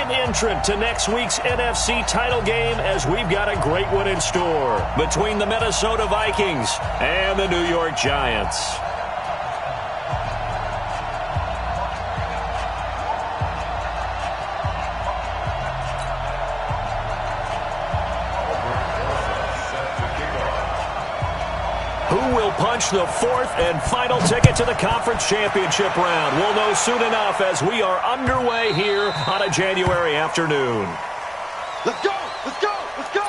second entrant to next week's NFC title game, as we've got a great one in store between the Minnesota Vikings and the New York Giants. Who will punch the fourth and final ticket to the conference championship round? We'll know soon enough as we are underway here on a January afternoon. Let's go! Let's go! Let's go!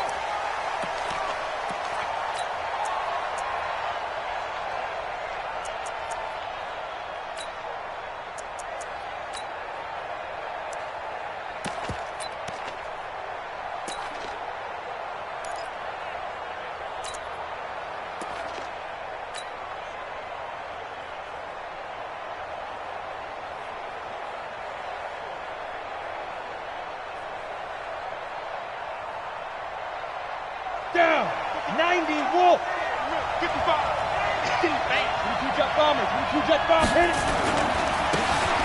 Down, 90, Wolf. 55.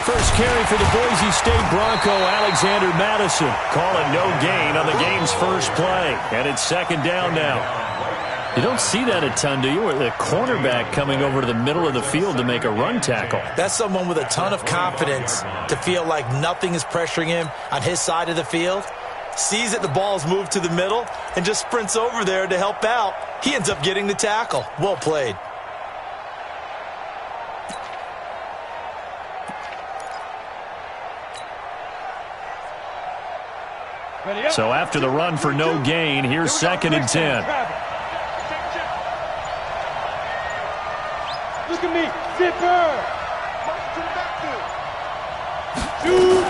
First carry for the Boise State Bronco, Alexander Madison. Call it no gain on the game's first play. And it's second down now. You don't see that a ton, do you? Or the cornerback coming over to the middle of the field to make a run tackle. That's someone with a ton of confidence to feel like nothing is pressuring him on his side of the field. Sees that the ball's moved to the middle and just sprints over there to help out. He ends up getting the tackle. Well played. So after the run for no gain, here's second and 10. Look at me, zipper. Shoot.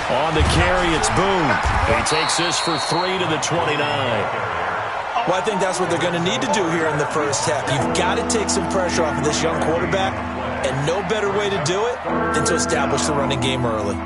On the carry, it's Boone. He takes this for 3 to the 29. Well, I think that's what they're going to need to do here in the first half. You've got to take some pressure off of this young quarterback, and no better way to do it than to establish the running game early.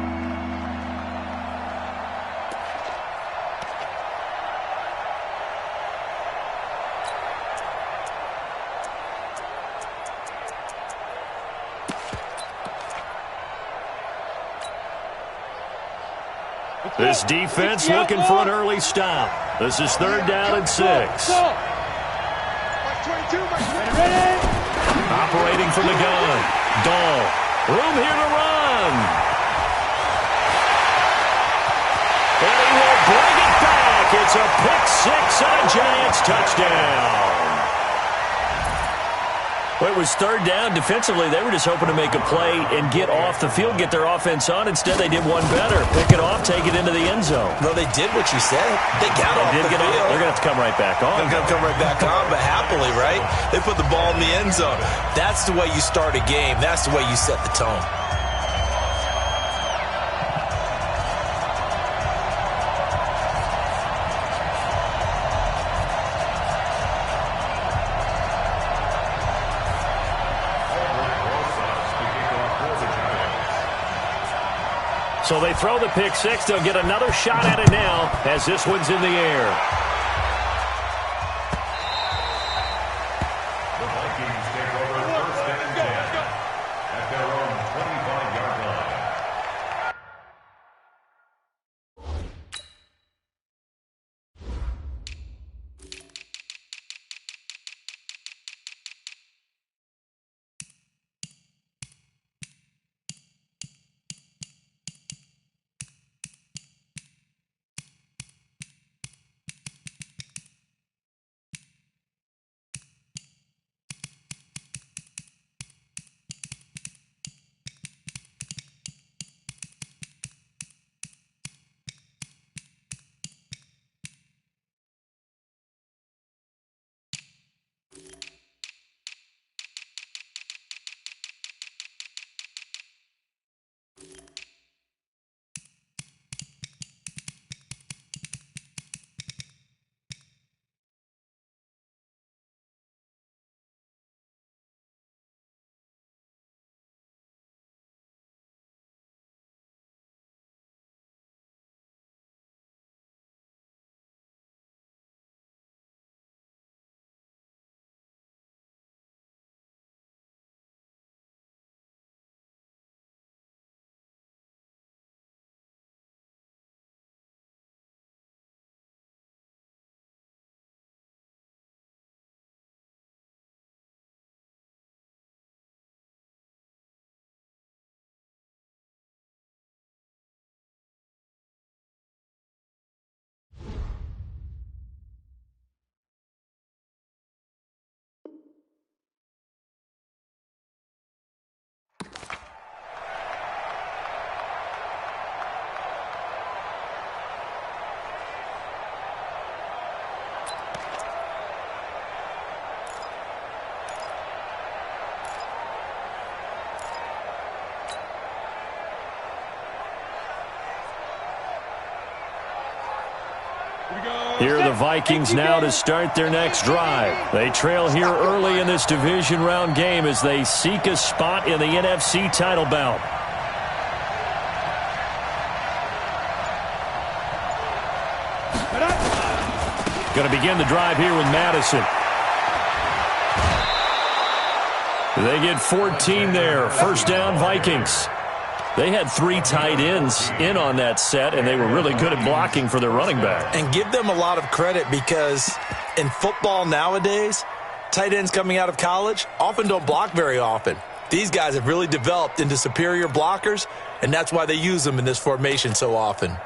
This defense looking for an early stop. This is third down and 6. Operating from the gun. Dahl. Room here to run. And he will bring it back. It's a pick six and a Giants touchdown. Well, it was third down. Defensively, they were just hoping to make a play and get off the field, get their offense on. Instead, they did one better. Pick it off, take it into the end zone. Well, they did what you said. They got off the field. They're going to have to come right back on. They're going to come right back on, but happily, right? They put the ball in the end zone. That's the way you start a game. That's the way you set the tone. So they throw the pick six. They'll get another shot at it now as this one's in the air. The Vikings take over first and 10 at their own 25-yard line. Here are the Vikings now to start their next drive. They trail here early in this division round game as they seek a spot in the NFC title bout. Going to begin the drive here with Madison. They get 14 there. First down, Vikings. They had 3 tight ends in on that set, and they were really good at blocking for their running back. And give them a lot of credit because in football nowadays, tight ends coming out of college often don't block very often. These guys have really developed into superior blockers, and that's why they use them in this formation so often.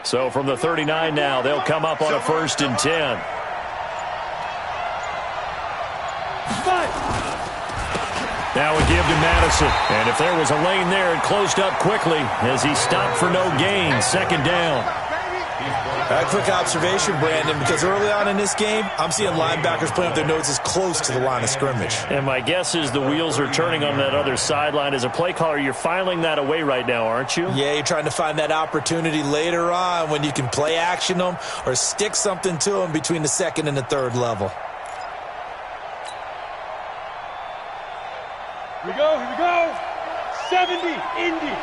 So from the 39 now, they'll come up on a 1st and 10. Now we give to Madison. And if there was a lane there, it closed up quickly as he stopped for no gain. 2nd down. A quick observation, Brandon, because early on in this game, I'm seeing linebackers playing with their noses close to the line of scrimmage. And my guess is the wheels are turning on that other sideline. As a play caller, you're filing that away right now, aren't you? Yeah, you're trying to find that opportunity later on when you can play action them or stick something to them between the 2nd and the 3rd level. Here we go. 70, Indy.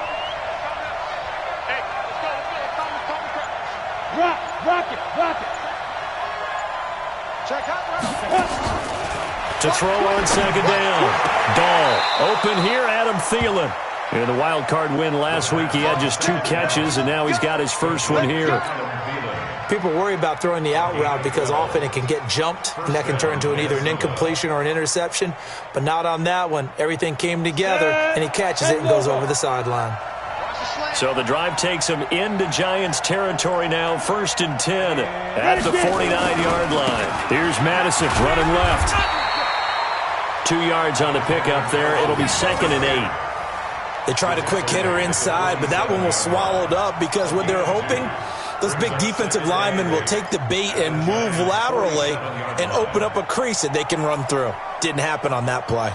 Rock it. Check out. To throw on 2nd down. Dahl open here, Adam Thielen. In the wild card win last week, he had just 2 catches, and now he's got his first one here. People worry about throwing the out route because often it can get jumped, and that can turn into either an incompletion or an interception. But not on that one. Everything came together, and he catches it and goes over the sideline. So the drive takes him into Giants territory now. 1st and 10 at the 49-yard line. Here's Madison running left. 2 yards on the pickup there. It'll be 2nd and 8. They tried a quick hitter inside, but that one was swallowed up because what they're hoping, those big defensive linemen will take the bait and move laterally and open up a crease that they can run through. Didn't happen on that play.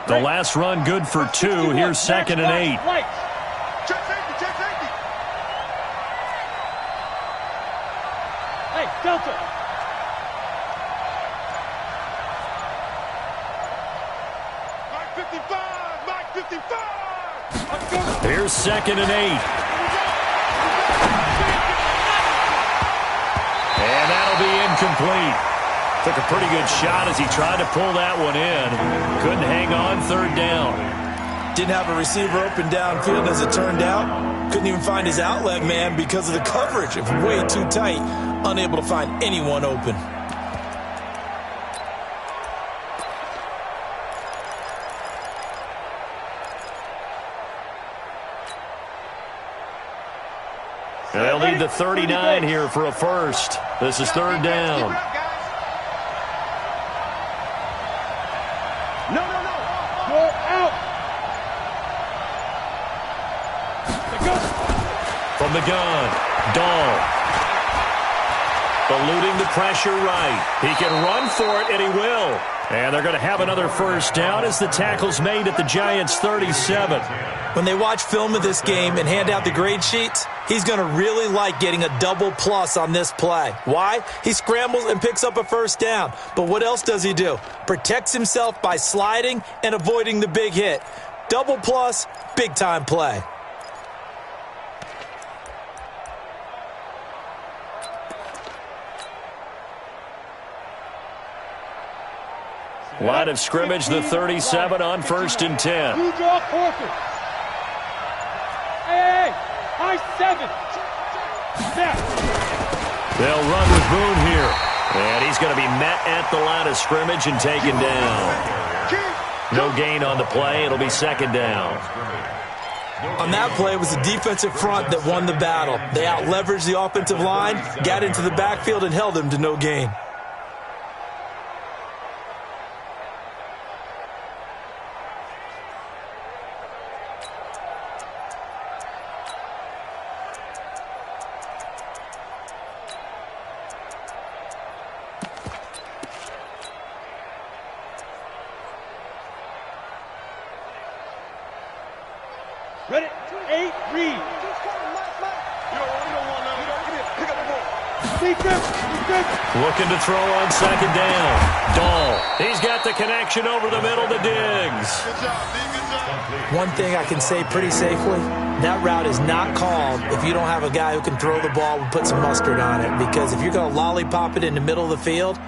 The last run good for 2. Here's 2nd and 8. Check safety. Hey, Delta. Mike 55. Here's 2nd and 8. And that'll be incomplete. Took a pretty good shot as he tried to pull that one in. Couldn't hang on. 3rd down. Didn't have a receiver open downfield as it turned out. Couldn't even find his outlet man because of the coverage. It was way too tight. Unable to find anyone open. They'll need the 39 here for a first. This is 3rd down. No. Go out. From the gun, Dahl. Eluding the pressure right. He can run for it, and he will. And they're going to have another first down as the tackle's made at the Giants' 37. When they watch film of this game and hand out the grade sheets, he's going to really like getting a double plus on this play. Why? He scrambles and picks up a first down. But what else does he do? Protects himself by sliding and avoiding the big hit. Double plus, big-time play. Line of scrimmage, the 37 on 1st and 10. You draw Corker. Hey, high 7. Snap. They'll run with Boone here. And he's going to be met at the line of scrimmage and taken down. No gain on the play. It'll be 2nd down. On that play, it was the defensive front that won the battle. They out-leveraged the offensive line, got into the backfield, and held them to no gain. Ready? 8, read. You don't want none. Give me a pick up the ball. Defense. Looking to throw on second down. Dahl. He's got the connection over the middle to Diggs. Good job, D. Good job. One thing I can say pretty safely, that route is not called if you don't have a guy who can throw the ball and put some mustard on it. Because if you're going to lollipop it in the middle of the field,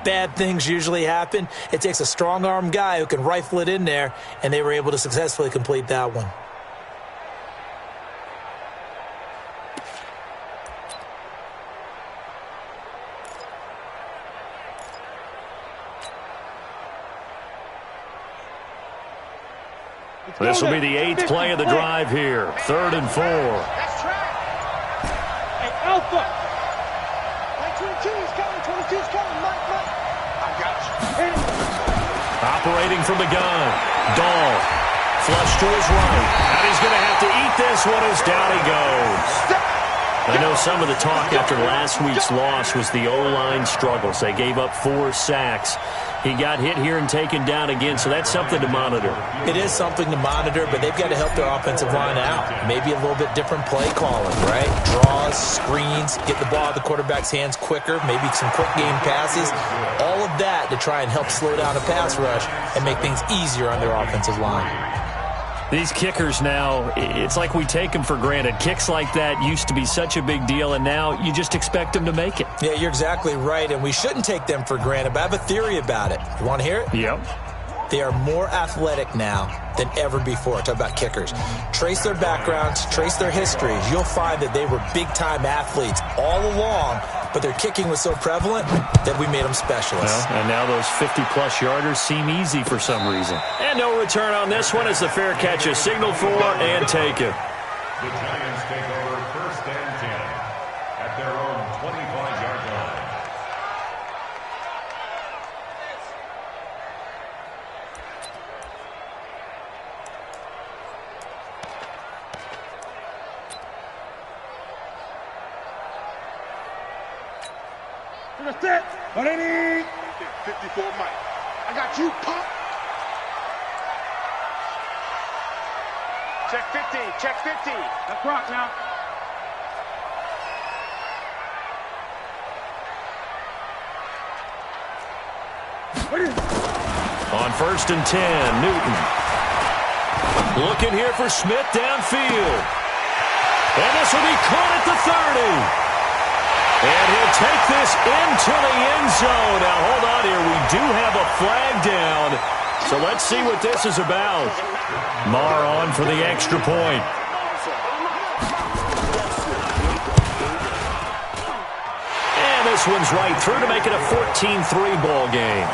bad things usually happen. It takes a strong-arm guy who can rifle it in there, and they were able to successfully complete that one. This will be the 8th play of the drive here. 3rd and 4. That's track. Hey, Alpha. 22 is coming. 22 is coming. Mike. I got you. Operating from the gun. Dahl. Flush to his right. And he's going to have to eat this one as down he goes. I know some of the talk after last week's loss was the O-line struggles. They gave up 4 sacks. He got hit here and taken down again, so that's something to monitor. It is something to monitor, but they've got to help their offensive line out. Maybe a little bit different play calling, right? Draws, screens, get the ball out of the quarterback's hands quicker, maybe some quick game passes. All of that to try and help slow down a pass rush and make things easier on their offensive line. These kickers now, it's like we take them for granted. Kicks like that used to be such a big deal, and now you just expect them to make it. Yeah, you're exactly right, and we shouldn't take them for granted, but I have a theory about it. You want to hear it? Yep. They are more athletic now than ever before. Talk about kickers. Trace their backgrounds, trace their histories. You'll find that they were big-time athletes all along, but their kicking was so prevalent that we made them specialists. Well, and now those 50-plus yarders seem easy for some reason. And no return on this one as the fair catch is signaled for and taken. The Giants take over 1st and 10 at their own 25-yard line. To the set. 180. 54 Mike. I got you, pop. Check 50. Check 50. That's rock now. On 1st and 10, Newton. Looking here for Smith downfield. And this will be caught at the 30. And he'll take this into the end zone. Now, hold on here. We do have a flag down. So let's see what this is about. Marr on for the extra point. And this one's right through to make it a 14-3 ball game.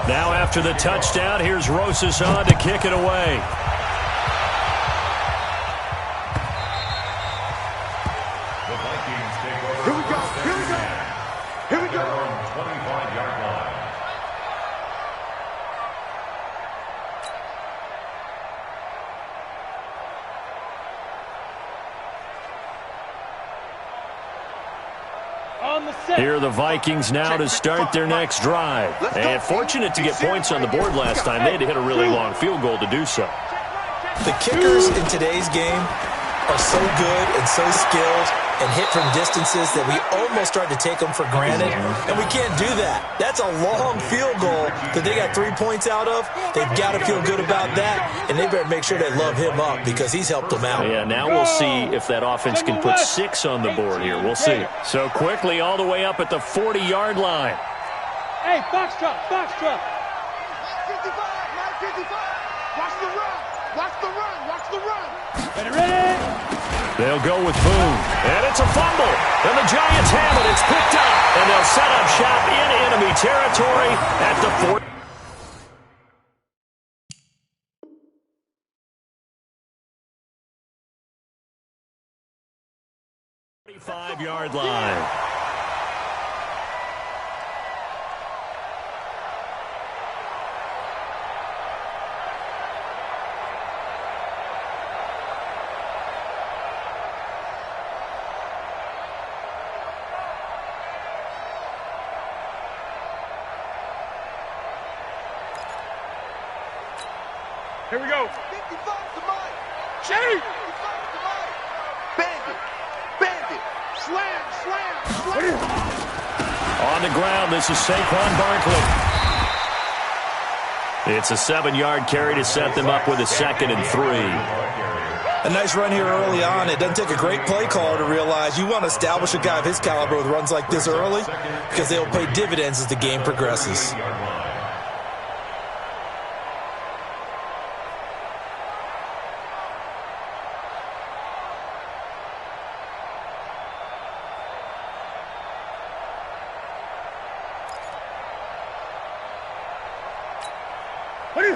Now after the touchdown, here's Rosas on to kick it away. The Vikings take over. Here we go. Here we go. Here we Their go. own 25-yard line. On the set. Here are the Vikings now to start their next drive. And fortunate to get points on the board last time. They had to hit a really long field goal to do so. The kickers in today's game are so good and so skilled and hit from distances that we almost start to take them for granted, and we can't do that. That's a long field goal that they got 3 points out of. They've got to feel good about that, and they better make sure they love him up because he's helped them out. Yeah, now we'll see if that offense can put 6 on the board here. We'll see. So quickly all the way up at the 40-yard line. Hey, box truck, box truck. Mike 55. Mike 55. Watch the run. Watch the run. Watch the run. Ready? They'll go with Boone. And it's a fumble. And the Giants have it. It's picked up. And they'll set up shop in enemy territory at the 40. 45-yard line. Here we go. 55 to Mike. Shake. 55 to Mike. Bandit. Bandit. Slam, slam, slam. On the ground, this is Saquon Barkley. It's a 7-yard carry to set them up with a 2nd and 3. A nice run here early on. It doesn't take a great play caller to realize you want to establish a guy of his caliber with runs like this early because they will pay dividends as the game progresses.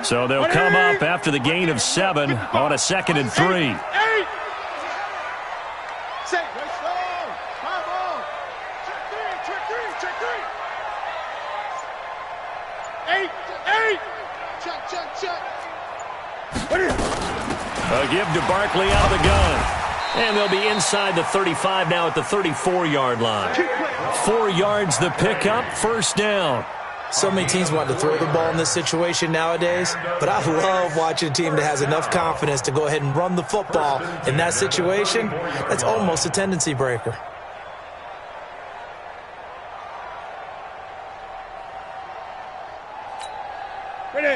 So they'll come up after the gain of 7 on a 2nd and 3. 8. Say, let's go. Come on. Check three. 8. 8. Check. A give to Barkley out of the gun. And they'll be inside the 35 now at the 34-yard line. 4 yards the pickup, 1st down. So many teams want to throw the ball in this situation nowadays, but I love watching a team that has enough confidence to go ahead and run the football in that situation. That's almost a tendency breaker.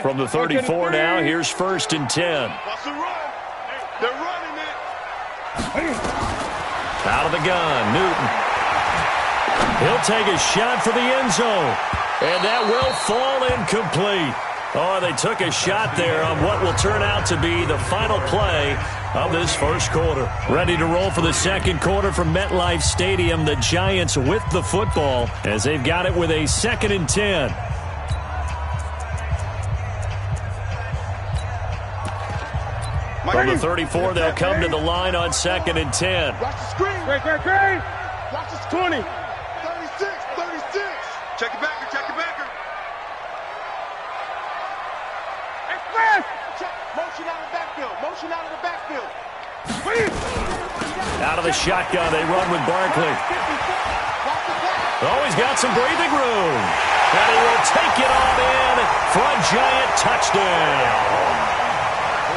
From the 34 now, here's 1st and 10. What's the run? They're running it. Out of the gun, Newton. He'll take a shot for the end zone. And that will fall incomplete. Oh, they took a shot there on what will turn out to be the final play of this 1st quarter. Ready to roll for the 2nd quarter from MetLife Stadium. The Giants with the football as they've got it with a 2nd and 10. From the 34, they'll come to the line on 2nd and 10. Watch the screen. Great. Watch the 20. 36. Check it back. Express. Check. Motion out of the backfield. Out of the shotgun, they run with Barkley. Oh, he's got some breathing room. And he will take it on in for a Giant touchdown.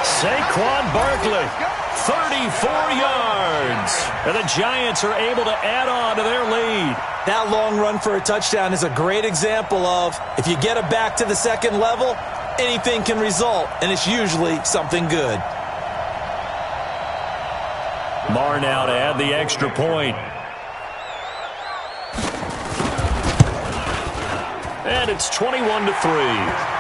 Saquon Barkley, 34 yards. And the Giants are able to add on to their lead. That long run for a touchdown is a great example of if you get it back to the 2nd level, anything can result, and it's usually something good. Marr now to add the extra point. And it's 21-3.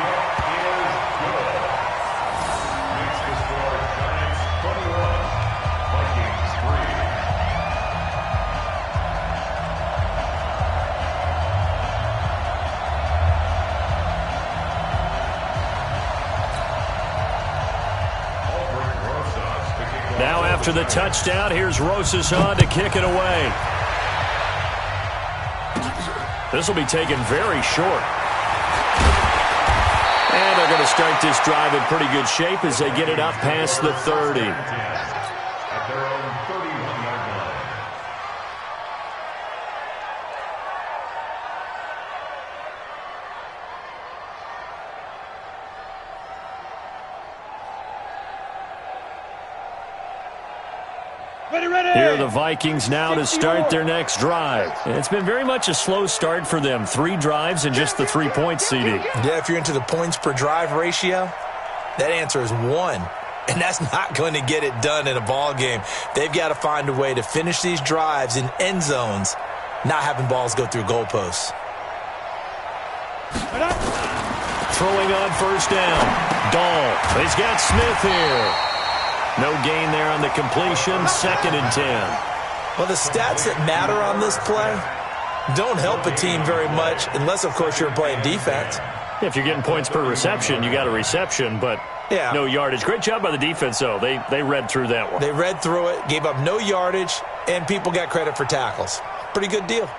Now after the touchdown, here's Rosas on to kick it away. This will be taken very short. And they're going to start this drive in pretty good shape as they get it up past the 30. At their own 31-yard line. Here are the Vikings now to start their next drive. It's been very much a slow start for them. 3 drives and just the 3 points, CD. Yeah, if you're into the points per drive ratio, that answer is 1. And that's not going to get it done in a ball game. They've got to find a way to finish these drives in end zones, not having balls go through goalposts. Throwing on 1st down. Dahl. He's got Smith here. No gain there on the completion, 2nd and 10. Well, the stats that matter on this play don't help a team very much unless, of course, you're playing defense. If you're getting points per reception, you got a reception, but no yardage. Great job by the defense, though. They read through that one. They read through it, gave up no yardage, and people got credit for tackles. Pretty good deal.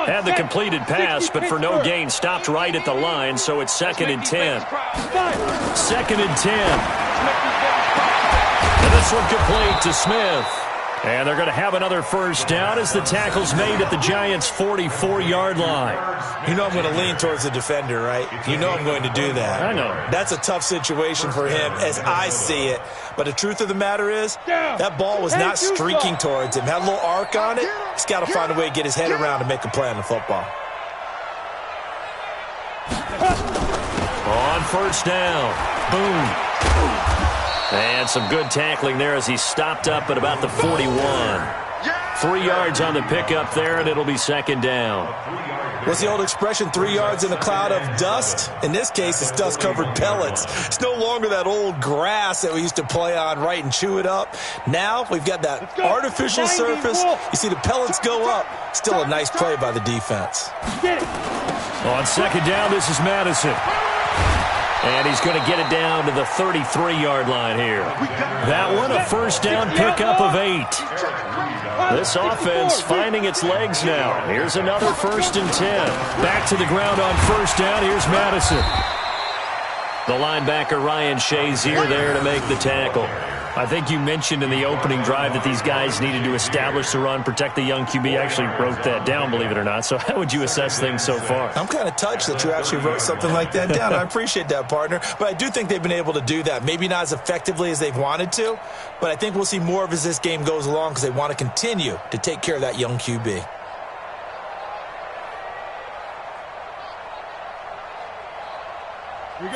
Had the completed pass, but for no gain, stopped right at the line, so it's 2nd and 10. 2nd and 10. And this one complete to Smith. And they're going to have another first down as the tackle's made at the Giants' 44-yard line. You know I'm going to lean towards the defender, right? You know I'm going to do that. I know. That's a tough situation for him as I see it. But the truth of the matter is, that ball was not streaking towards him. Had a little arc on it. He's got to find a way to get his head around and make a play on the football. On first down. Boom. And some good tackling there as he stopped up at about the 41. 3 yards on the pickup there, and it'll be second down. What's the old expression, 3 yards in a cloud of dust? In this case, it's dust-covered pellets. It's no longer that old grass that we used to play on, right, and chew it up. Now we've got that artificial surface. You see the pellets go up. Still a nice play by the defense. On second down, this is Madison. And he's going to get it down to the 33-yard line here. That one, a first down pickup of 8. This offense finding its legs now. Here's another 1st and 10. Back to the ground on first down. Here's Madison. The linebacker, Ryan Shazier, there to make the tackle. I think you mentioned in the opening drive that these guys needed to establish the run, protect the young QB. I actually wrote that down, believe it or not. So how would you assess things so far? I'm kind of touched that you actually wrote something like that down. I appreciate that, partner. But I do think they've been able to do that. Maybe not as effectively as they've wanted to, but I think we'll see more of as this game goes along because they want to continue to take care of that young QB.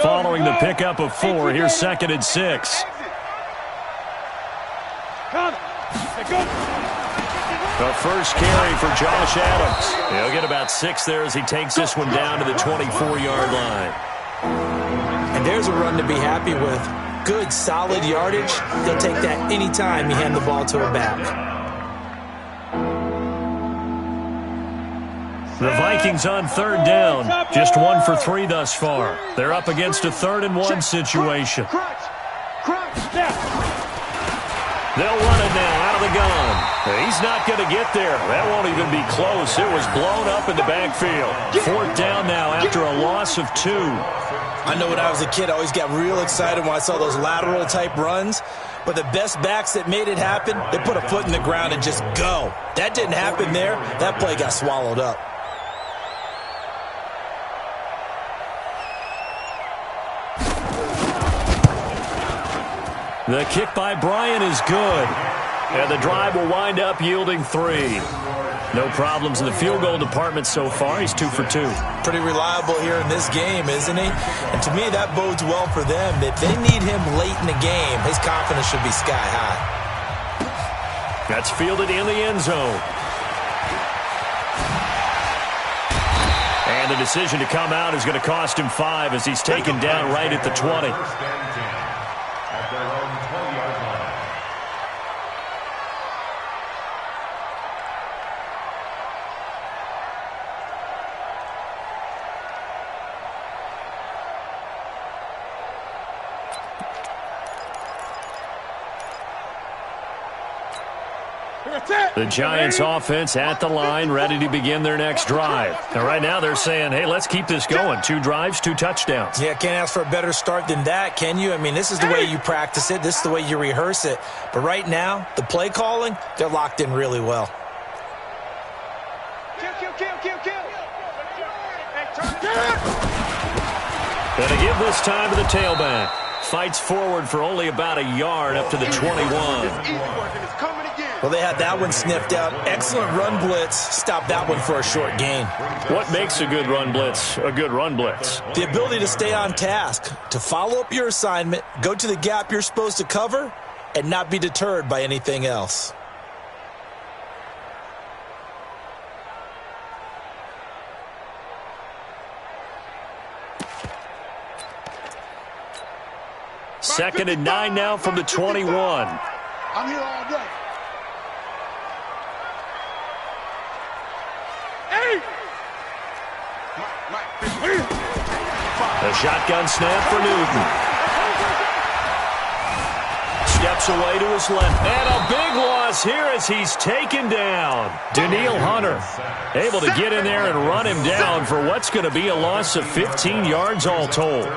Following the pickup of 4, here's 2nd and 6. The first carry for Josh Adams. He'll get about 6 there as he takes this one down to the 24-yard line. And there's a run to be happy with. Good, solid yardage. They'll take that anytime you hand the ball to a back. The Vikings on third down. Just 1 for 3 thus far. They're up against a 3rd and 1 situation. They'll run it now out of the gun. He's not going to get there. That won't even be close. It was blown up in the backfield. 4th down now after a loss of 2. I know when I was a kid, I always got real excited when I saw those lateral-type runs. But the best backs that made it happen, they put a foot in the ground and just go. That didn't happen there. That play got swallowed up. The kick by Bryant is good. And the drive will wind up yielding 3. No problems in the field goal department so far. He's 2 for 2. Pretty reliable here in this game, isn't he? And to me, that bodes well for them. If they need him late in the game, his confidence should be sky high. That's fielded in the end zone. And the decision to come out is going to cost him 5 as he's taken down right at the 20. The Giants offense at the line, ready to begin their next drive. And right now they're saying, hey, let's keep this going. 2 drives, 2 touchdowns. Yeah, can't ask for a better start than that, can you? I mean, this is the way you practice it. This is the way you rehearse it. But right now, the play calling, they're locked in really well. Gonna give this time to the tailback. Fights forward for only about a yard up to the 21. Well, they had that one sniffed out. Excellent run blitz. Stopped that one for a short gain. What makes a good run blitz a good run blitz? The ability to stay on task, to follow up your assignment, go to the gap you're supposed to cover, and not be deterred by anything else. Second and 9 now from the 21. I'm here all day. A shotgun snap for Newton. Steps away to his left. And a big loss here as he's taken down. Daniil Hunter able to get in there and run him down for what's going to be a loss of 15 yards all told.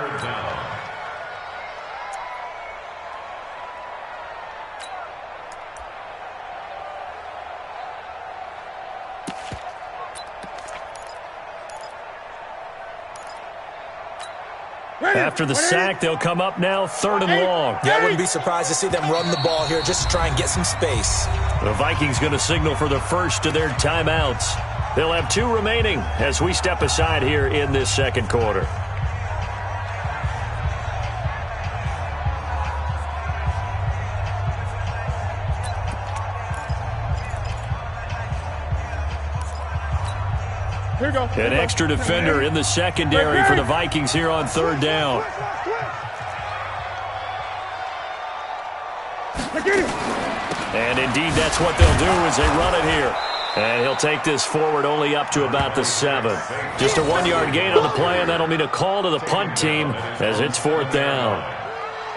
After the sack, they'll come up now 3rd and long. Yeah, I wouldn't be surprised to see them run the ball here just to try and get some space. The Vikings going to signal for the first of their timeouts. They'll have 2 remaining as we step aside here in this second quarter. An extra defender in the secondary for the Vikings here on 3rd down. And indeed, that's what they'll do as they run it here. And he'll take this forward only up to about the 7. Just a 1-yard gain on the play, and that'll mean a call to the punt team as it's 4th down.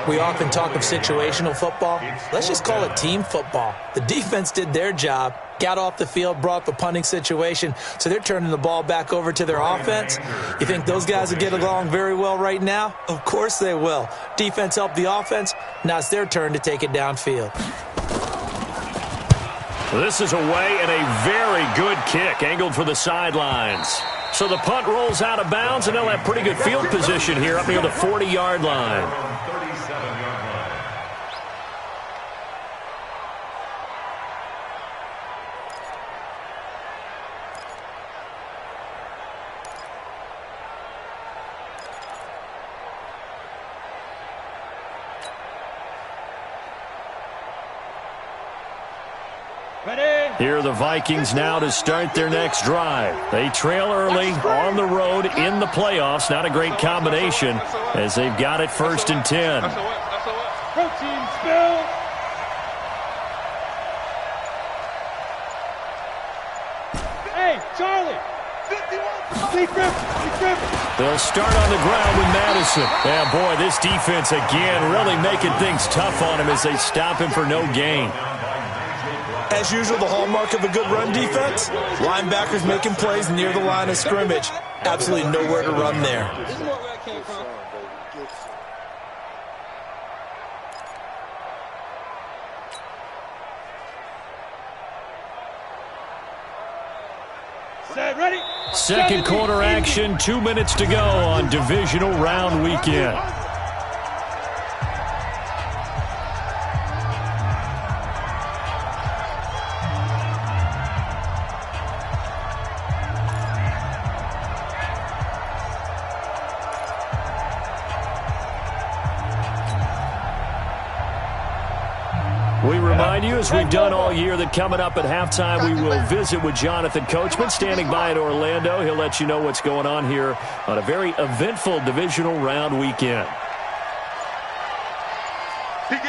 We often talk of situational football. Let's just call it team football. The defense did their job, got off the field, brought the punting situation, so they're turning the ball back over to their offense. You think those guys will get along very well right now? Of course they will. Defense helped the offense. Now it's their turn to take it downfield. This is away and a very good kick angled for the sidelines. So the punt rolls out of bounds, and they'll have pretty good field position here up near the 40-yard line. Here are the Vikings now to start their next drive. They trail early on the road in the playoffs. Not a great combination as they've got it 1st and 10. Protein spill. Hey, Charlie. They'll start on the ground with Madison. Yeah, boy, this defense again really making things tough on him as they stop him for no gain. As usual, the hallmark of a good run defense, linebackers making plays near the line of scrimmage. Absolutely nowhere to run there. This is where I came from. Set, ready. Second quarter action, 2 minutes to go on Divisional Round Weekend. We remind you, as we've done all year, that coming up at halftime, we will visit with Jonathan Coachman, standing by in Orlando. He'll let you know what's going on here on a very eventful Divisional Round weekend. 6-6,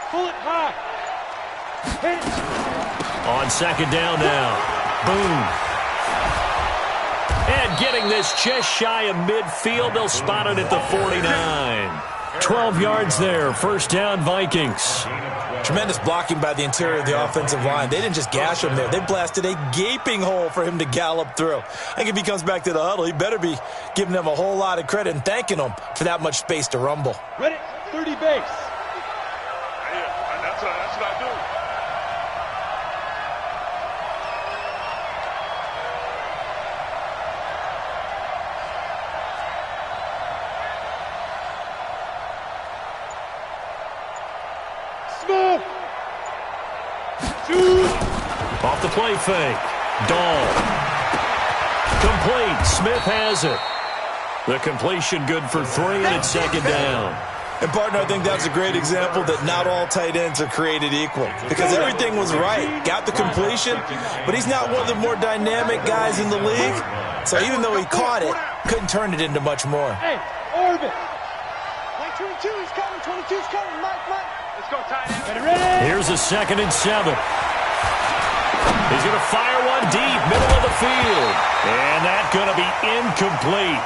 pull it high. Hit it. On 2nd down now. Boom. And getting this just shy of midfield, they'll spot it at the 49. 12 yards there, 1st down Vikings. Tremendous blocking by the interior of the offensive line. They didn't just gash him there. They blasted a gaping hole for him to gallop through. I think if he comes back to the huddle, he better be giving them a whole lot of credit and thanking them for that much space to rumble. Ready, 30 base. Yeah, that's what I do. Off the play fake. Dahl. Complete. Smith has it. The completion good for 3, and it's 2nd down. And, partner, I think that's a great example that not all tight ends are created equal. Because everything was right. Got the completion, but he's not one of the more dynamic guys in the league. So even though he caught it, couldn't turn it into much more. Hey, orbit. 22 is coming. 22 is coming. Mike. Let's go, tight end. Ready. Here's a 2nd and 7. He's going to fire one deep, middle of the field. And that's going to be incomplete.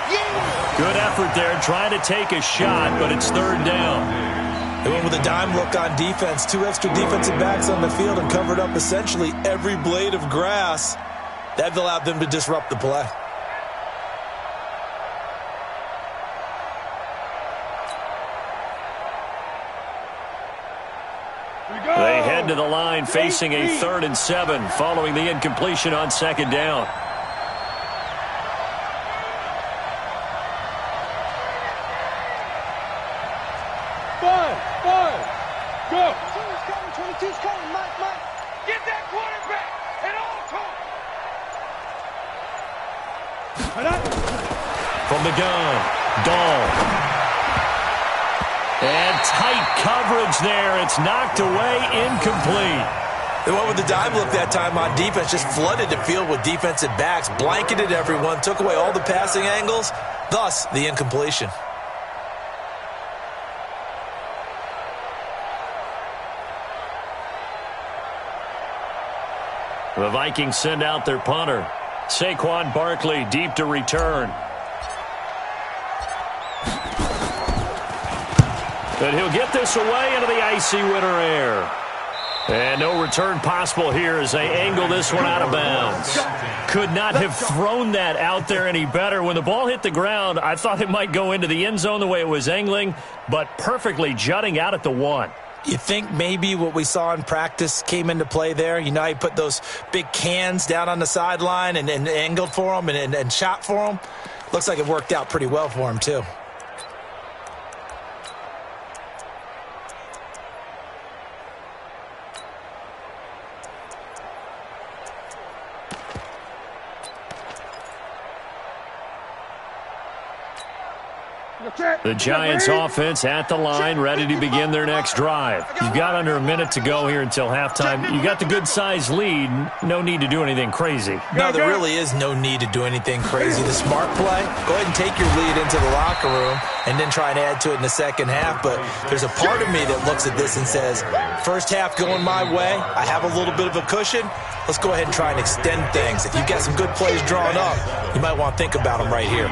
Good effort there, trying to take a shot, but it's 3rd down. They went with a dime look on defense. 2 extra defensive backs on the field and covered up essentially every blade of grass. That allowed them to disrupt the play. They head to the line facing a 3rd and 7 following the incompletion on 2nd down. From the gun, Dahl. And tight coverage there. It's knocked away, incomplete. They went with the dime look that time on defense, just flooded the field with defensive backs, blanketed everyone, took away all the passing angles, thus the incompletion. The Vikings send out their punter. Saquon Barkley deep to return. And he'll get this away into the icy winter air. And no return possible here as they angle this one out of bounds. Could not have thrown that out there any better. When the ball hit the ground, I thought it might go into the end zone the way it was angling, but perfectly jutting out at the 1. You think maybe what we saw in practice came into play there? You know, he put those big cans down on the sideline and angled for him and shot for him. Looks like it worked out pretty well for him, too. The Giants offense at the line, ready to begin their next drive. You've got under a minute to go here until halftime. You got the good-sized lead. No need to do anything crazy. No, there really is no need to do anything crazy. The smart play, go ahead and take your lead into the locker room and then try and add to it in the second half. But there's a part of me that looks at this and says, first half going my way, I have a little bit of a cushion. Let's go ahead and try and extend things. If you've got some good plays drawn up, you might want to think about them right here.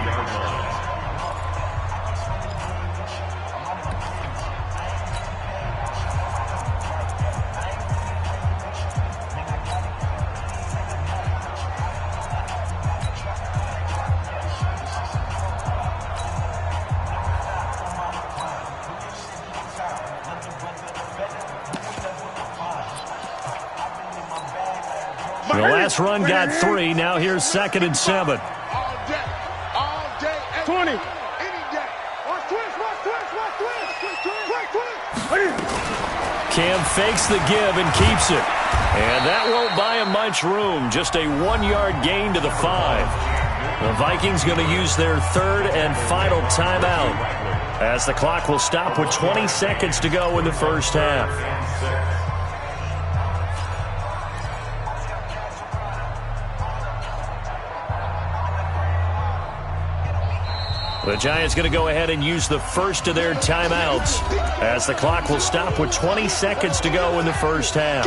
The last run got 3. Now here's 2nd and 7. All day, 20. Any day. Watch twist. Cam fakes the give and keeps it. And that won't buy him much room. Just a 1-yard gain to the 5. The Vikings going to use their 3rd and final timeout as the clock will stop with 20 seconds to go in the first half. The Giants going to go ahead and use the first of their timeouts as the clock will stop with 20 seconds to go in the first half.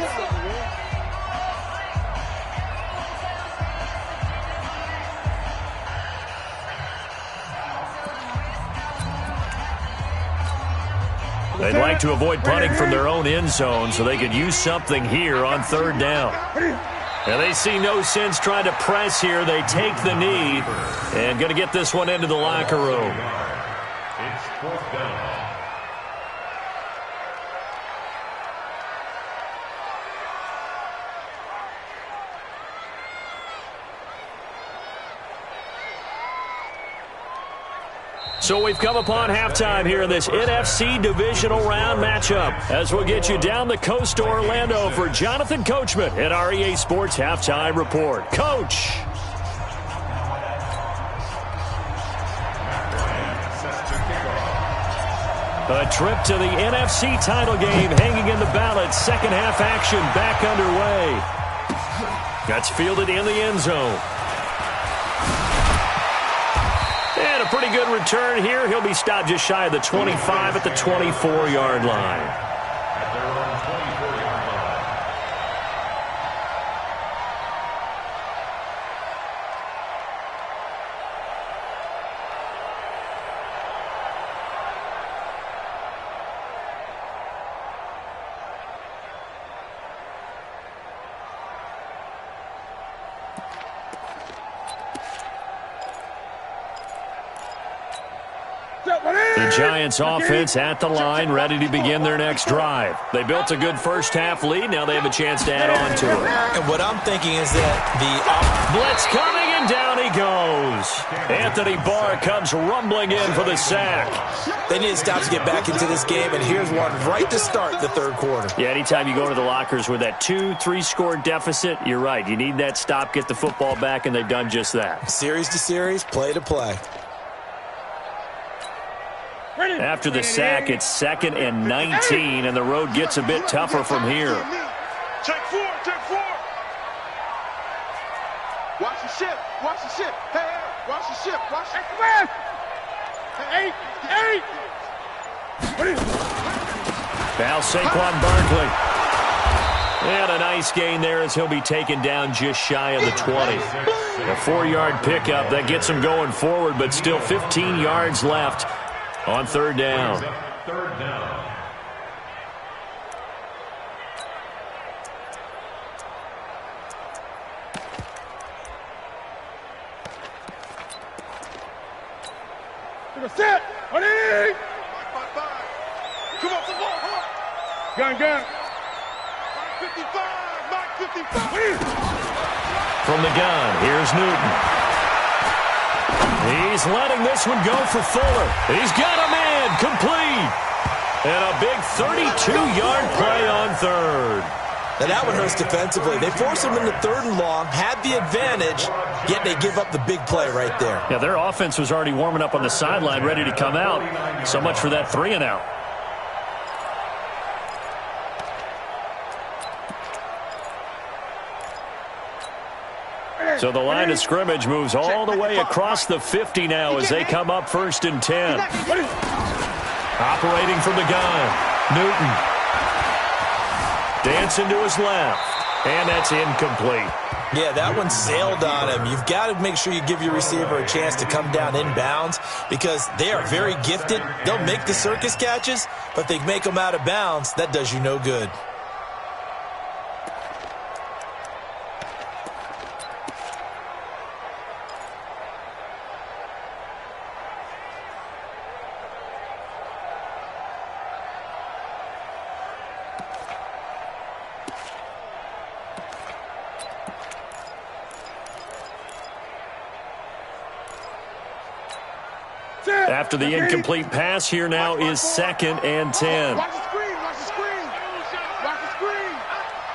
They'd like to avoid punting from their own end zone so they could use something here on 3rd down. And they see no sense trying to press here. They take the knee and going to get this one into the locker room. It's 4th down. So we've come upon halftime here in this NFC Divisional Round matchup as we'll get you down the coast to Orlando for Jonathan Coachman at our EA Sports Halftime Report. Coach! A trip to the NFC title game hanging in the balance. Second half action back underway. That's fielded in the end zone. And a pretty good return here. He'll be stopped just shy of the 25 at the 24-yard line. At their own 24-yard line. The Giants offense at the line, ready to begin their next drive. They built a good first half lead. Now they have a chance to add on to it. And what I'm thinking is that the blitz coming And down he goes. Anthony Barr comes rumbling in for the sack. They need to stop to get back into this game, and here's one right to start the third quarter. Yeah, anytime you go to the lockers with that 2-3 score deficit, you're right. You need that stop, get the football back, and they've done just that. Series to series, play to play. After the sack, it's 2nd and 19, and the road gets a bit tougher from here. Check four, check four. Watch the ship, watch the ship. Hey, watch the ship, watch the ship. Hey, eight. Now Saquon Barkley. And a nice gain there as he'll be taken down just shy of the 20. A 4-yard pickup that gets him going forward, but still 15 yards left on third down. Third down. Set. On it. Come on, come on. Gun. Mike 55, Mike 55. From the gun, here's Newton. He's letting this one go for Fuller. He's got a man, complete. And a big 32-yard play on third. Now that one hurts defensively. They force him into 3rd and long, had the advantage, yet they give up the big play right there. Yeah, their offense was already warming up on the sideline, ready to come out. So much for that 3-and-out. So the line of scrimmage moves all the way across the 50 now as they come up 1st and 10. Operating from the gun, Newton. Dancing to his left, and that's incomplete. Yeah, that one sailed on him. You've got to make sure you give your receiver a chance to come down inbounds because they are very gifted. They'll make the circus catches, but if they make them out of bounds, that does you no good. After the incomplete pass, here now is 2nd and 10. Watch the screen, watch the screen. Watch the screen.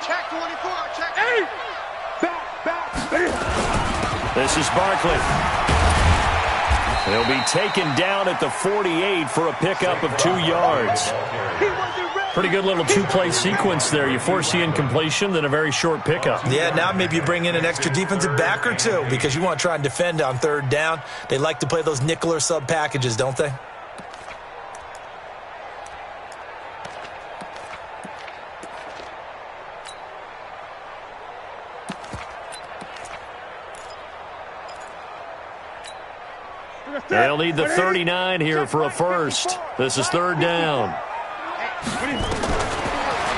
Check 24, check 8. Back. This is Barkley. He'll be taken down at the 48 for a pickup of 2 yards. Pretty good little 2-play sequence there. You force the incompletion, then a very short pickup. Yeah, now maybe you bring in an extra defensive back or two because you want to try and defend on 3rd down. They like to play those nickel or sub packages, don't they? They'll need the 39 here for a first. This is 3rd down.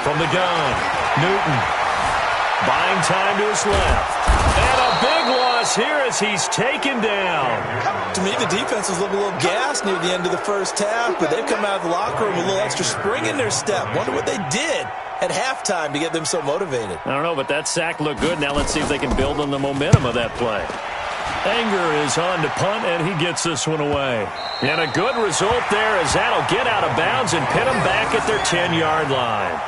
From the gun, Newton. Buying time to his left. And a big loss here as he's taken down. To me, the defense was a little gassed near the end of the first half, but they've come out of the locker room with a little extra spring in their step. Wonder what they did at halftime to get them so motivated. I don't know, but that sack looked good. Now let's see if they can build on the momentum of that play. Anger is on to punt, and he gets this one away. And a good result there as that'll get out of bounds and pin them back at their 10-yard line.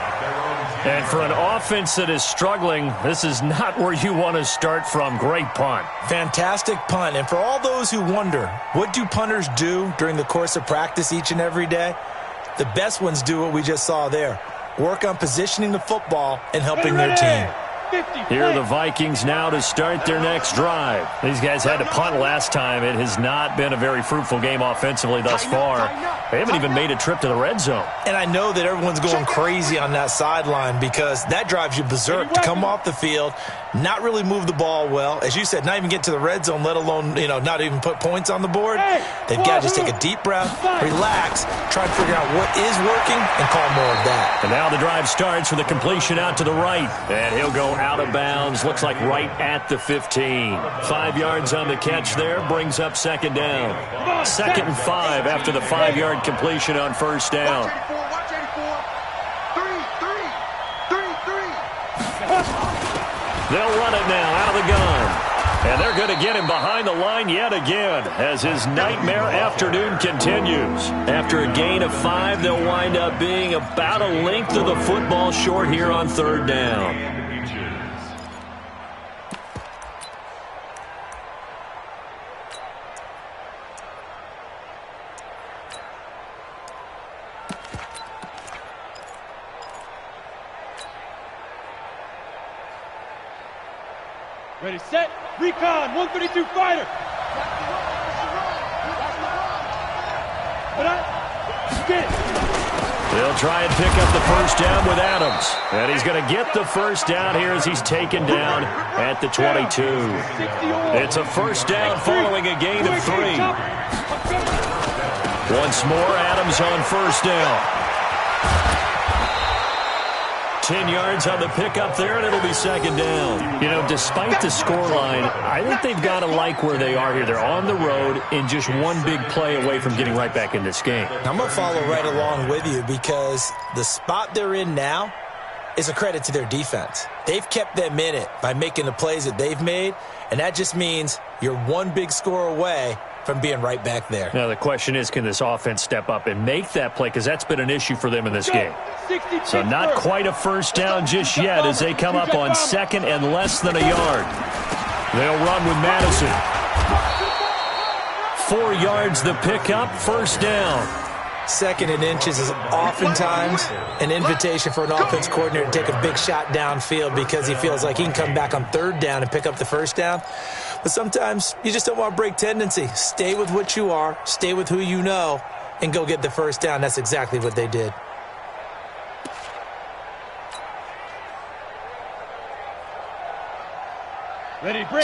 And for an offense that is struggling, this is not where you want to start from. Great punt. Fantastic punt. And for all those who wonder, what do punters do during the course of practice each and every day? The best ones do what we just saw there. Work on positioning the football and helping their team. Here are the Vikings now to start their next drive. These guys had to punt last time. It has not been a very fruitful game offensively thus far. They haven't even made a trip to the red zone. And I know that everyone's going crazy on that sideline because that drives you berserk to come off the field, not really move the ball well. As you said, not even get to the red zone, let alone, not even put points on the board. They've got to just take a deep breath, relax, try to figure out what is working, and call more of that. And now the drive starts with a completion out to the right. And he'll go out of bounds, looks like right at the 15. 5 yards on the catch there, brings up 2nd down. 2nd and 5 after the 5-yard completion on 1st down. Watch 84. 3. They'll run it now out of the gun. And they're going to get him behind the line yet again as his nightmare afternoon continues. After a gain of 5, they'll wind up being about a length of the football short here on third down. Ready, set, recon, 132 fighter. They'll try and pick up the first down with Adams. And he's going to get the first down here as he's taken down at the 22. It's a first down following a gain of 3. Once more, Adams on first down. 10 yards on the pickup there, and it'll be second down. You know, despite the scoreline, I think they've got to like where they are here. They're on the road and just one big play away from getting right back in this game. I'm going to follow right along with you because the spot they're in now is a credit to their defense. They've kept them in it by making the plays that they've made, and that just means you're one big score away from being right back there. Now, the question is, can this offense step up and make that play? Because that's been an issue for them in this game. So not quite a first down just yet as they come up on second and less than a yard. They'll run with Madison. 4 yards the pickup, first down. Second and inches is oftentimes an invitation for an offense coordinator to take a big shot downfield because he feels like he can come back on third down and pick up the first down. But sometimes you just don't want to break tendency. Stay with what you are, stay with who you know, and go get the first down. That's exactly what they did.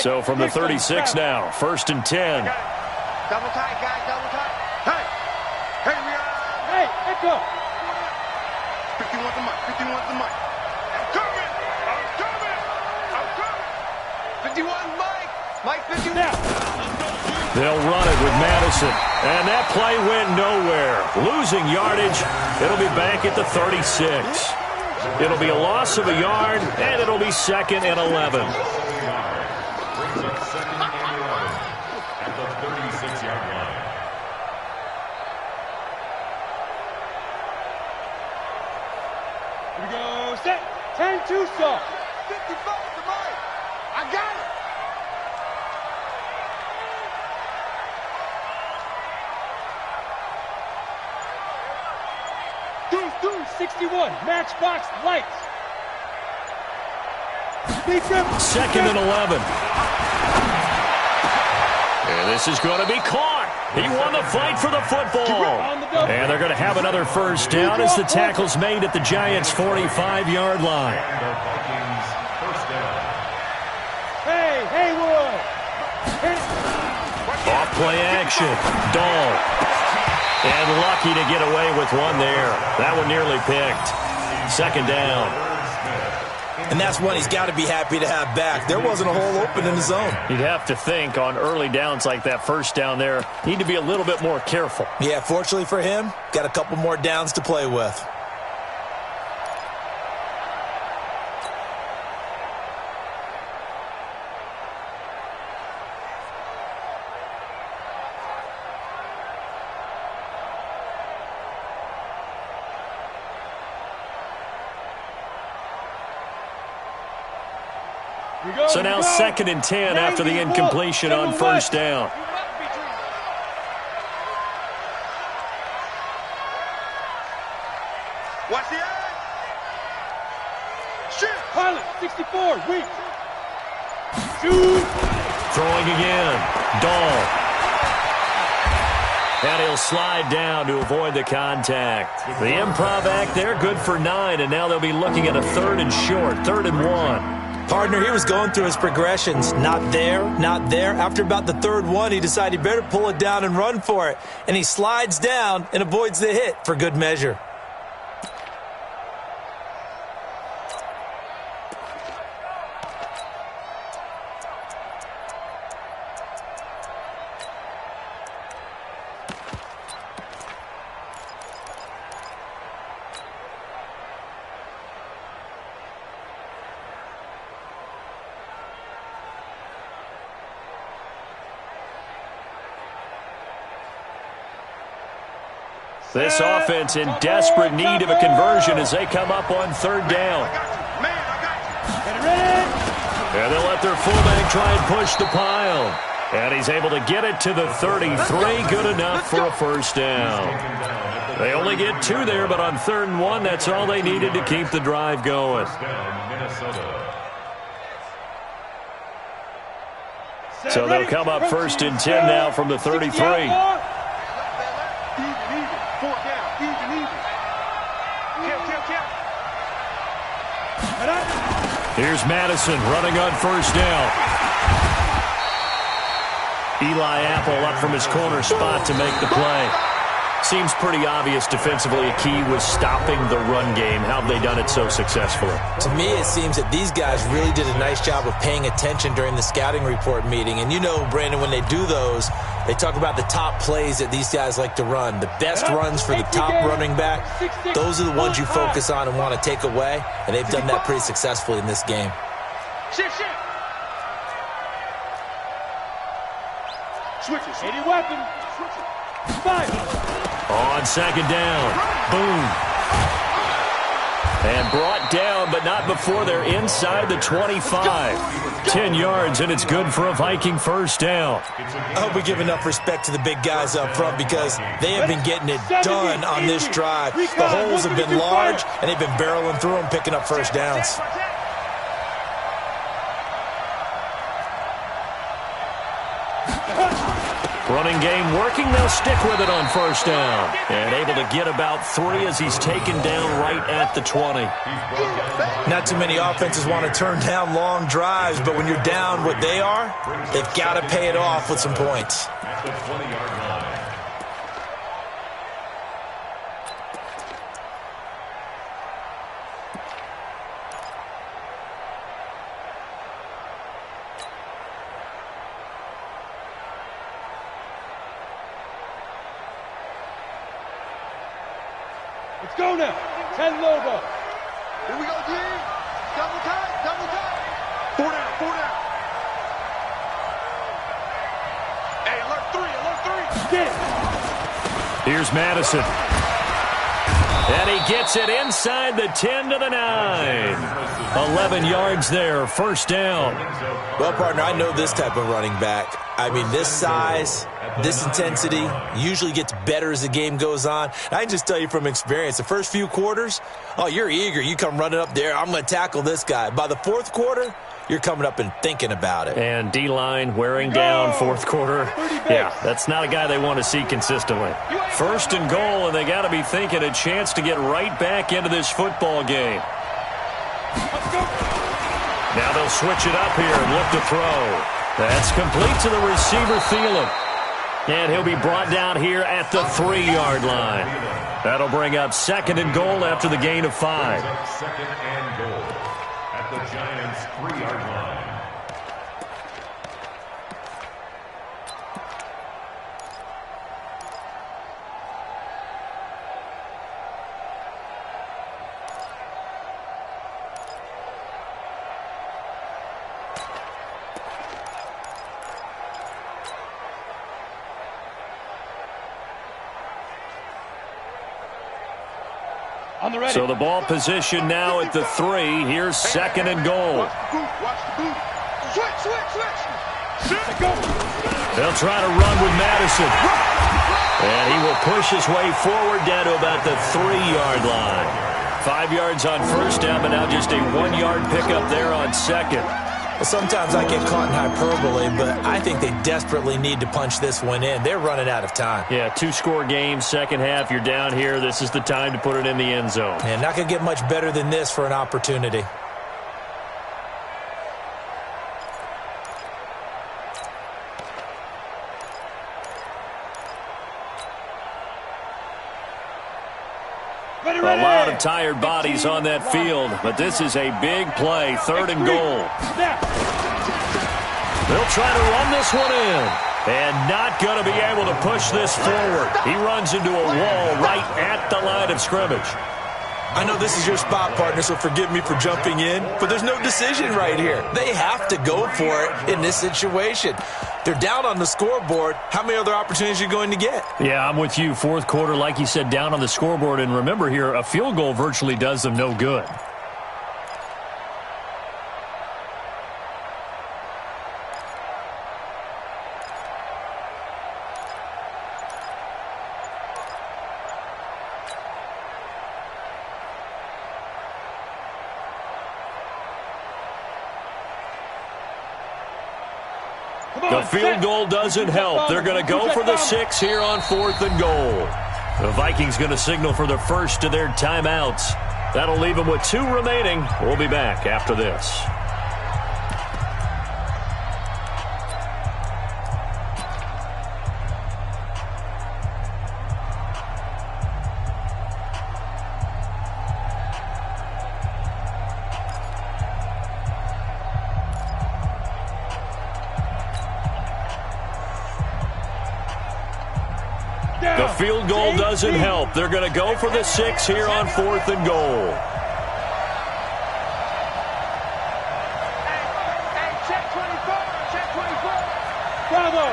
So from the 36 now, first and 10. Double tight, guys, double tight. Hey! Hey, we are. Hey, echo! 50 wants the mic, 50 wants the mic. I'm coming! I'm coming! I'm coming! 51, Mike! Mike, 51. Now. They'll run it with Madison. And that play went nowhere. Losing yardage. It'll be back at the 36. It'll be a loss of a yard, and it'll be second and 11. At the 36-yard line. Here we go, set, 10-2 soft. 55 to Mike. I got it. Deuce, 61, matchbox lights. Second and 11. And this is going to be caught. He won the fight for the football. And they're going to have another first down as the tackle's made at the Giants' 45-yard line. The Vikings first down. Hey, Haywood. Off play action. Dahl. And lucky to get away with one there. That one nearly picked. Second down. And that's one he's got to be happy to have back. There wasn't a hole open in the zone. You'd have to think on early downs like that first down there, need to be a little bit more careful. Yeah, fortunately for him, got a couple more downs to play with. So now second and 10 after the incompletion on first down. Watch the eye. Shoot. Pilot, 64, weak. Shoot. Throwing again. Dahl. And he'll slide down to avoid the contact. The improv act there, good for 9, and now they'll be looking at a third and short, 3rd and 1. Partner, he was going through his progressions. Not there, not there. After about the third one, he decided he better pull it down and run for it. And he slides down and avoids the hit for good measure. This offense in desperate need of a conversion as they come up on third down. And they'll let their fullback try and push the pile. And he's able to get it to the 33. Good enough for a first down. They only get 2 there, but on 3rd and 1, that's all they needed to keep the drive going. So they'll come up 1st and 10 now from the 33. Here's Madison running on 1st down. Eli Apple up from his corner spot to make the play. Seems pretty obvious defensively a key was stopping the run game. How have they done it so successfully? To me, it seems that these guys really did a nice job of paying attention during the scouting report meeting. And you know, Brandon, when they do those, they talk about the top plays that these guys like to run. The best runs for the top running back, those are the ones you focus on and want to take away. And they've done that pretty successfully in this game. Switches. 80 weapon. Fire. On 2nd down. Boom. And brought down, but not before they're inside the 25. 10 yards, and it's good for a Viking first down. I hope we give enough respect to the big guys up front because they have been getting it done on this drive. The holes have been large, and they've been barreling through them, picking up first downs. Running game working. They'll stick with it on 1st down. And able to get about 3 as he's taken down right at the 20. Not too many offenses want to turn down long drives, but when you're down what they are, they've got to pay it off with some points. At the 20-yard line. Let's go now. 10 Lobo. Here we go, D. Double tight, double tight. 4 down, 4 down. Hey, alert 3, alert 3. Get it. Here's Madison. And he gets it inside the 10 to the 9. 11 yards there, first down. Well, partner, I know this type of running back. I mean, this size, this intensity usually gets better as the game goes on. I can just tell you from experience, the first few quarters, oh, you're eager. You come running up there, I'm going to tackle this guy. By the 4th quarter, you're coming up and thinking about it. And D-line wearing down 4th quarter. Yeah, that's not a guy they want to see consistently. 1st and goal, and they got to be thinking a chance to get right back into this football game. Now they'll switch it up here and look to throw. That's complete to the receiver, Thielen. And he'll be brought down here at the 3-yard line. That'll bring up 2nd and goal after the gain of 5. 2nd and goal at the Giants' 3-yard line. So the ball position now at the 3. Here's 2nd and goal. Watch the boot. Switch. They'll try to run with Madison. And he will push his way forward down to about the 3-yard line. 5 yards on 1st down, but now just a 1-yard pickup there on 2nd. Well, sometimes I get caught in hyperbole, but I think they desperately need to punch this one in. They're running out of time. Yeah, 2-score game, 2nd half. You're down here. This is the time to put it in the end zone. And not going to get much better than this for an opportunity. A lot of tired bodies on that field, but this is a big play, 3rd and goal. They'll try to run this one in, and not going to be able to push this forward. He runs into a wall right at the line of scrimmage. I know this is your spot, partner, so forgive me for jumping in, but there's no decision right here. They have to go for it in this situation. They're down on the scoreboard. How many other opportunities are you going to get? Yeah, I'm with you. Fourth quarter, like you said, down on the scoreboard. And remember here, a field goal virtually does them no good. The field goal doesn't help. They're going to go for the 6 here on 4th and goal. The Vikings going to signal for the first of their timeouts. That'll leave them with 2 remaining. We'll be back after this. The field goal doesn't help. They're going to go for the 6 here on 4th and goal. Hey, check 24. Check 24. Bravo.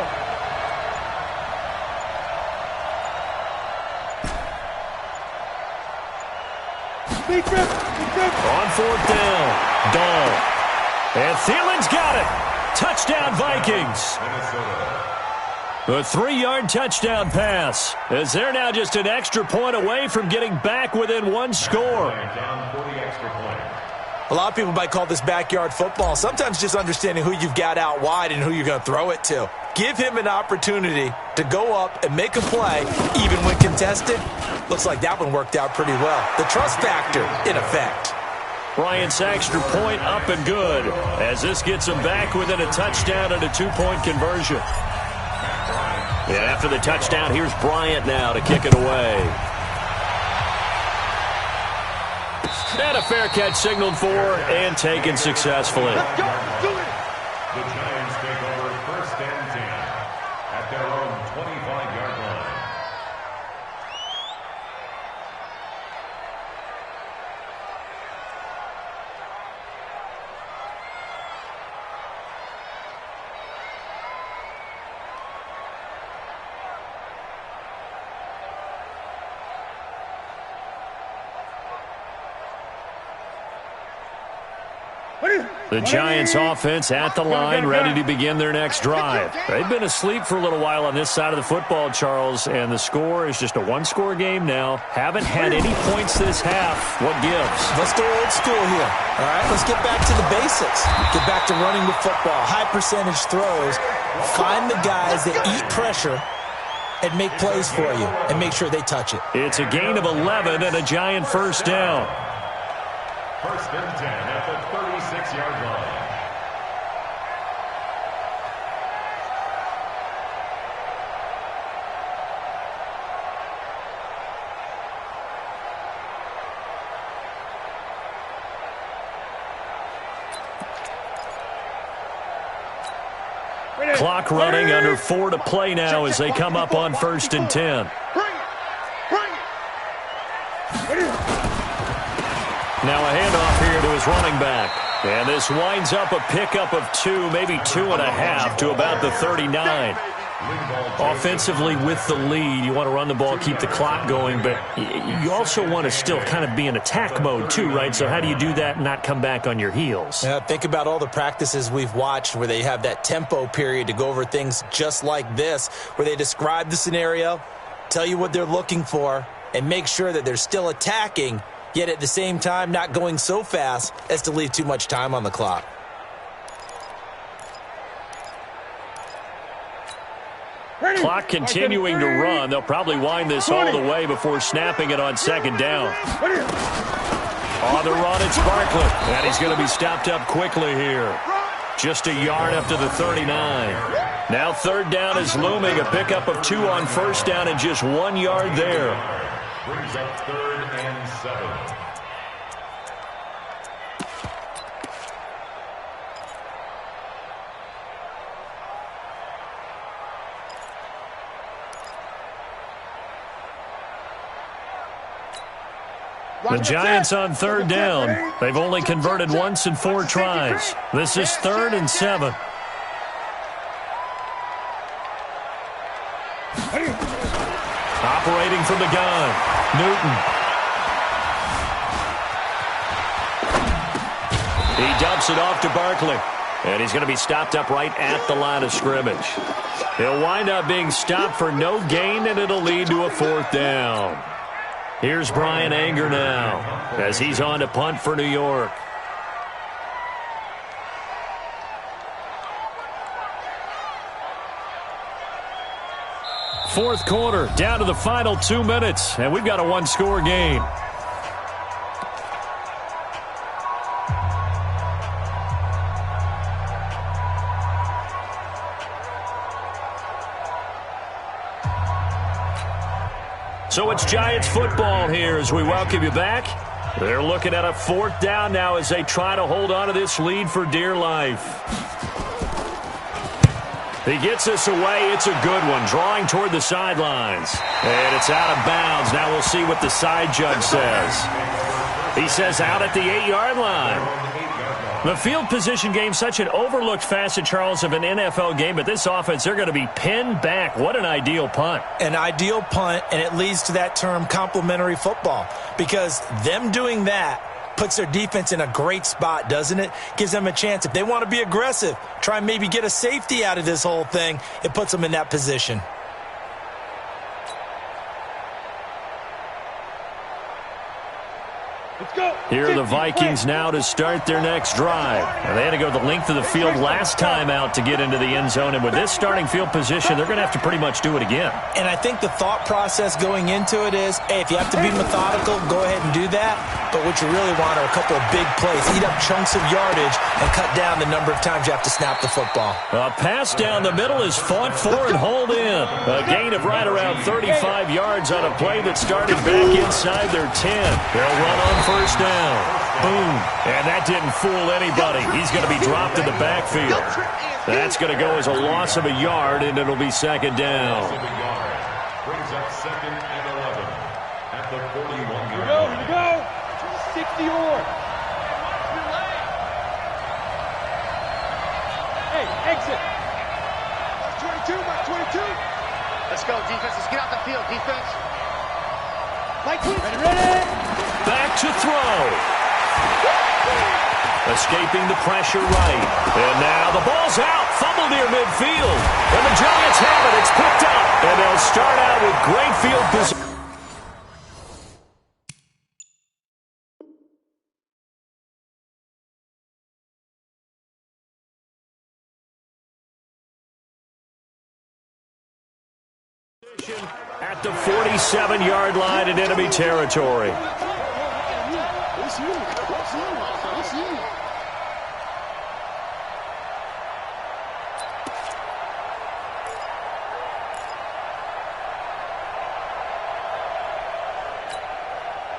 Big rip. On 4th down, Dahl. And Thielen's got it. Touchdown, Vikings. A 3-yard touchdown pass, as they're now just an extra point away from getting back within 1 score. A lot of people might call this backyard football. Sometimes just understanding who you've got out wide and who you're going to throw it to. Give him an opportunity to go up and make a play, even when contested. Looks like that one worked out pretty well. The trust factor in effect. Bryant's extra point up and good, as this gets them back within a touchdown and a 2-point conversion. And after the touchdown, here's Bryant now to kick it away. And a fair catch signaled for and taken successfully. The Giants take over 1st and 10 at their own 25-yard line. The Giants offense at the line, ready to begin their next drive. They've been asleep for a little while on this side of the football, Charles, and the score is just a 1-score game now. Haven't had any points this half. What gives? Let's go old school here. All right, let's get back to the basics. Get back to running the football, high percentage throws. Find the guys that eat pressure and make plays for you and make sure they touch it. It's a gain of 11 and a Giant 1st down. 1st and 10 at the 36-yard line. Clock running, under 4 to play now as they come up on 1st and 10. Now a handoff here to his running back. And this winds up a pickup of 2, maybe 2.5 to about the 39. Offensively with the lead, you want to run the ball, keep the clock going, but you also want to still kind of be in attack mode too, right? So how do you do that and not come back on your heels? Yeah, think about all the practices we've watched where they have that tempo period to go over things just like this, where they describe the scenario, tell you what they're looking for, and make sure that they're still attacking, yet at the same time not going so fast as to leave too much time on the clock. Clock continuing to run. They'll probably wind this all the way before snapping it on 2nd down. On the run, it's Barkley. And he's going to be stopped up quickly here. Just a yard up to the 39. Now 3rd down is looming. A pickup of 2 on 1st down and just 1 yard there. Brings up 3rd and 7. The Giants on third down. They've only converted once in 4 tries. This is 3rd and 7. Operating from the gun, Newton. He dumps it off to Barkley. And he's going to be stopped up right at the line of scrimmage. He'll wind up being stopped for no gain, and it'll lead to a 4th down. Here's Brian Anger now as he's on to punt for New York. Fourth quarter, down to the final 2 minutes, and we've got a 1-score game. So it's Giants football here as we welcome you back. They're looking at a 4th down now as they try to hold on to this lead for dear life. He gets this away. It's a good one, drawing toward the sidelines. And it's out of bounds. Now we'll see what the side judge says. He says out at the 8-yard line. The field position game, such an overlooked facet, Charles, of an NFL game. But this offense, they're going to be pinned back. What an ideal punt. An ideal punt, and it leads to that term complementary football. Because them doing that puts their defense in a great spot, doesn't it? Gives them a chance. If they want to be aggressive, try and maybe get a safety out of this whole thing, it puts them in that position. Here are the Vikings now to start their next drive. They had to go the length of the field last time out to get into the end zone, and with this starting field position, they're going to have to pretty much do it again. And I think the thought process going into it is, hey, if you have to be methodical, go ahead and do that. But what you really want are a couple of big plays, eat up chunks of yardage, and cut down the number of times you have to snap the football. A pass down the middle is fought for and hauled in. A gain of right around 35 yards on a play that started back inside their 10. They'll run on first down. Boom. And that didn't fool anybody. He's going to be dropped in the backfield. That's going to go as a loss of a yard, and it'll be 2nd down. Brings up 2nd and 11 at the 41-yard line. Here we go. 60-yard. Hey, exit. Mark 22, Mark 22. Let's go, defense. Let's get out the field, defense. Ready. Back to throw. Escaping the pressure right. And now the ball's out. Fumble near midfield. And the Giants have it. It's picked up. And they'll start out with great field position. At the 47-yard line in enemy territory.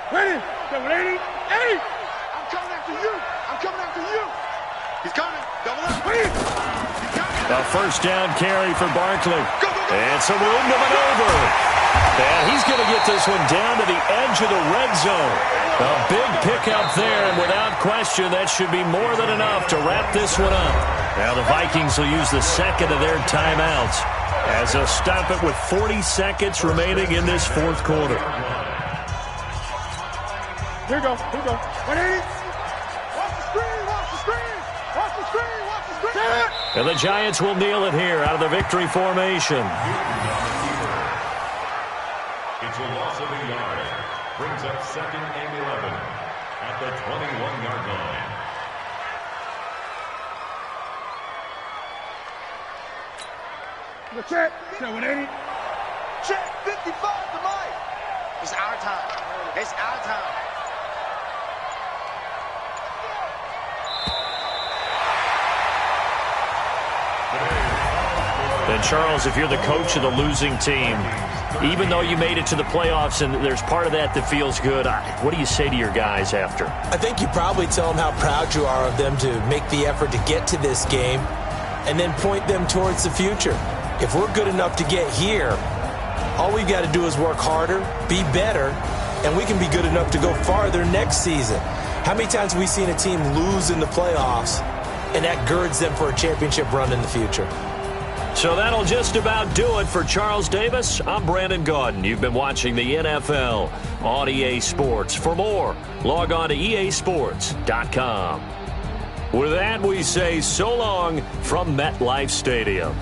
Ready. Double 80. 80. I'm coming after you. I'm coming after you. He's coming. Double up. Wait. He's coming. A first down carry for Barkley. And some room to maneuver. And he's going to get this one down to the edge of the red zone. A big pickup there, and without question, that should be more than enough to wrap this one up. Now the Vikings will use the second of their timeouts as they'll stop it with 40 seconds remaining in this 4th quarter. Here we go. 180. Watch the screen. Watch the screen. Watch the screen. Watch the screen. And the Giants will kneel it here out of the victory formation. It's a loss of a yard. Brings up 2nd and 11 at the 21-yard line. Check. 180. Check. 55 to Mike. It's our time. It's our time. And Charles, if you're the coach of the losing team, even though you made it to the playoffs and there's part of that that feels good, what do you say to your guys after? I think you probably tell them how proud you are of them to make the effort to get to this game and then point them towards the future. If we're good enough to get here, all we've got to do is work harder, be better, and we can be good enough to go farther next season. How many times have we seen a team lose in the playoffs, and that girds them for a championship run in the future? So that'll just about do it for Charles Davis. I'm Brandon Gaudin. You've been watching the NFL on EA Sports. For more, log on to easports.com. With that, we say so long from MetLife Stadium.